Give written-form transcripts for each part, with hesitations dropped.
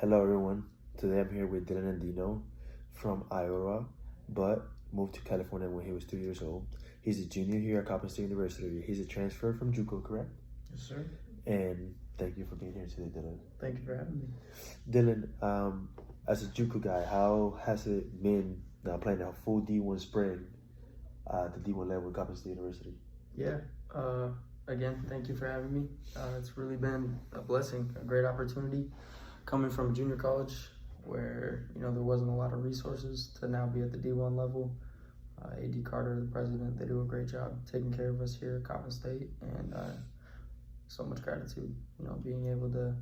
Hello everyone. Today I'm here with Dylan Andino from Iowa, but moved to California when he was 2 years old. He's a junior here at Coppin State University. He's a transfer from JUCO, correct? Yes, sir. And thank you for being here today, Dylan. Thank you for having me. Dylan, as a JUCO guy, how has it been now playing a full D1 spring at the D1 level at Coppin State University? Yeah. Again, thank you for having me. It's really been a blessing, a great opportunity. Coming from a junior college where, there wasn't a lot of resources to now be at the D1 level. AD Carter, the president, they do a great job taking care of us here at Coppin State, and so much gratitude, being able to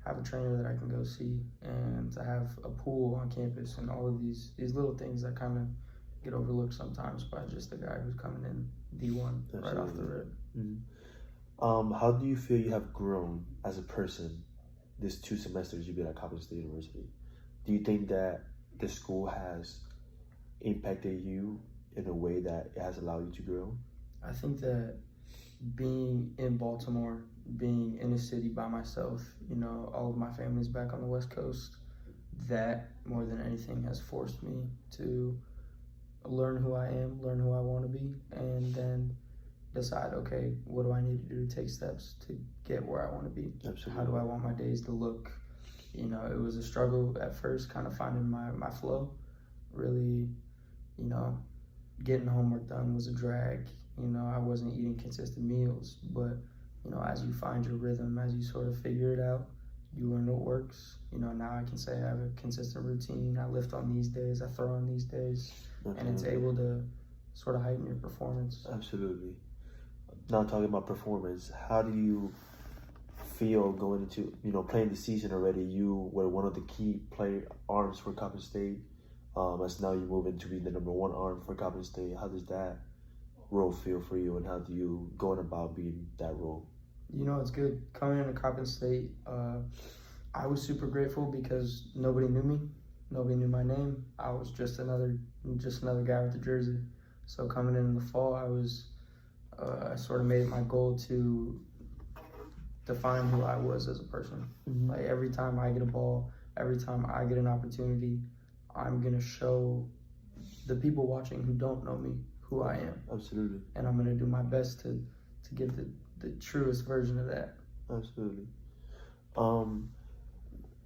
have a trainer that I can go see and to have a pool on campus and all of these little things that kind of get overlooked sometimes by just the guy who's coming in D1 right off the rip. Mm-hmm. How do you feel you have grown as a person this 2 semesters you've been at Coppin State University? Do you think that the school has impacted you in a way that it has allowed you to grow? I think that being in Baltimore, being in a city by myself, all of my family's back on the West Coast, that more than anything has forced me to learn who I am, learn who I want to be, and then decide, okay, what do I need to do to take steps to get where I want to be? Absolutely. How do I want my days to look? It was a struggle at first, kind of finding my flow. Really, getting homework done was a drag. I wasn't eating consistent meals, but, as you find your rhythm, as you sort of figure it out, you learn what works. Now I can say I have a consistent routine. I lift on these days, I throw on these days, and it's able to sort of heighten your performance. Absolutely. Now talking about performance, how do you feel going into, playing the season already? You were one of the key player arms for Coppin State. As now you move into being the number 1 arm for Coppin State. How does that role feel for you, and how do you go about being that role? It's good. Coming into Coppin State, I was super grateful because nobody knew me. Nobody knew my name. I was just another guy with the jersey. So coming in the fall, I sort of made it my goal to define who I was as a person. Mm-hmm. Like every time I get a ball, every time I get an opportunity, I'm gonna show the people watching who don't know me who I am. Absolutely. And I'm gonna do my best to give the truest version of that. Absolutely.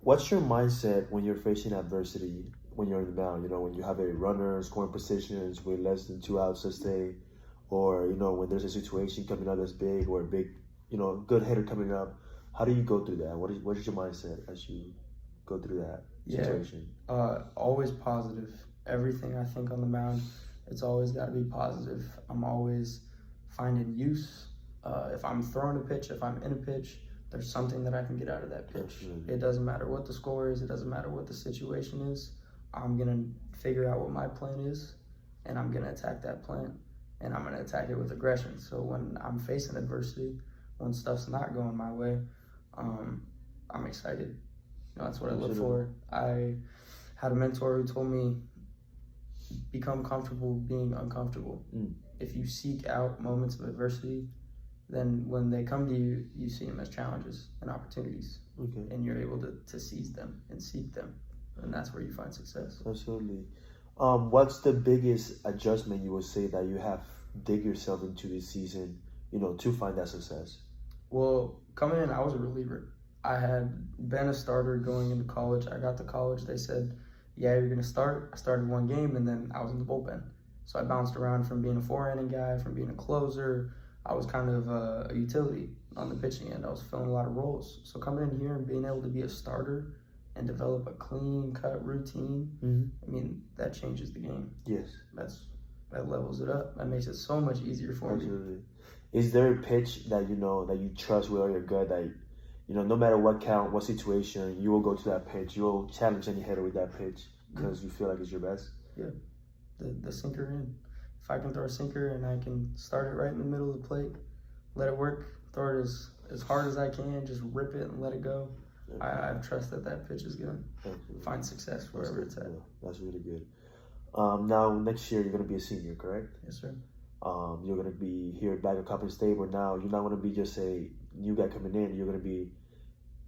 What's your mindset when you're facing adversity, when you're in the mound? When you have a runner scoring positions with less than 2 outs to stay, or when there's a situation coming up that's big, or a big, good hitter coming up. How do you go through that? What is your mindset as you go through that situation? Always positive. Everything I think on the mound, it's always got to be positive. I'm always finding use. If I'm throwing a pitch, if I'm in a pitch, there's something that I can get out of that pitch. Absolutely. It doesn't matter what the score is. It doesn't matter what the situation is. I'm going to figure out what my plan is, and I'm going to attack that plan, and I'm going to attack it with aggression. So when I'm facing adversity, when stuff's not going my way, I'm excited. That's what I look for. I had a mentor who told me, become comfortable being uncomfortable. If you seek out moments of adversity, then when they come to you, you see them as challenges and opportunities. Okay. And you're able to seize them and seek them. And that's where you find success. Absolutely. What's the biggest adjustment you would say that you have dig yourself into this season, to find that success? Well, coming in, I was a reliever. I had been a starter going into college. I got to college. They said, yeah, you're going to start. I started 1 game, and then I was in the bullpen. So I bounced around from being a 4-inning guy, from being a closer. I was kind of a utility on the pitching end. I was filling a lot of roles. So coming in here and being able to be a starter and develop a clean-cut routine, that changes the game. Yes. That levels it up. That makes it so much easier for Absolutely. me. Is there a pitch that that you trust with all your gut, that no matter what count, what situation, you will go to that pitch, you will challenge any hitter with that pitch because you feel like it's your best? Yeah, the sinker in. If I can throw a sinker and I can start it right in the middle of the plate, let it work, throw it as hard as I can, just rip it and let it go. I trust that pitch is going to find success wherever it's at. That's really good. Now, next year, you're going to be a senior, correct? Yes, sir. You're going to be here back at Coppin State, but now you're not going to be just a new guy coming in. You're going to be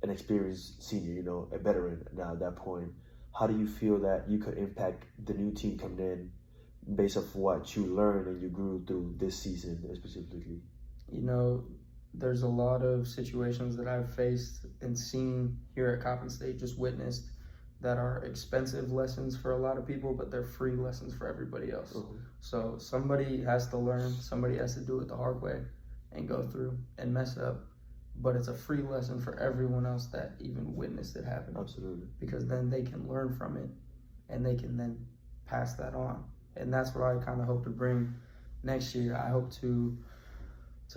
an experienced senior, you know, a veteran now at that point. How do you feel that you could impact the new team coming in based off what you learned and you grew through this season specifically? You know, there's a lot of situations that I've faced and seen here at Coppin State, just witnessed, that are expensive lessons for a lot of people, but they're free lessons for everybody else. So somebody has to learn, somebody has to do it the hard way and go through and mess up, but it's a free lesson for everyone else that even witnessed it happen. Absolutely. Because then they can learn from it and they can then pass that on. And that's what I kind of hope to bring next year. I hope to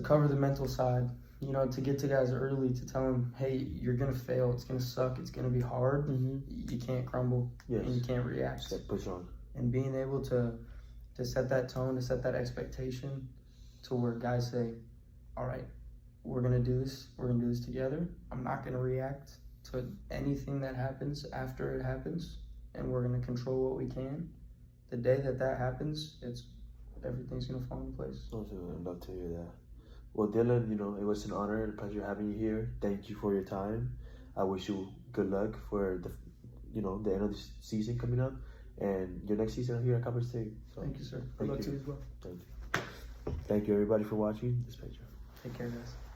cover the mental side, you know, to get to guys early, to tell them, hey, you're going to fail. It's going to suck. It's going to be hard. You can't crumble. Yes. And you can't react. Push on. And being able to set that tone, to set that expectation to where guys say, all right, we're going to do this. We're going to do this together. I'm not going to react to anything that happens after it happens. And we're going to control what we can. The day that happens, everything's going to fall into place. I'd love to hear that. Well, Dylan, you know, it was an honor and a pleasure having you here. Thank you for your time. I wish you good luck for the end of the season coming up and your next season here at Coppin State. So, thank you, sir. Good luck to you as well. Thank you. Thank you, everybody, for watching this picture. Take care, guys.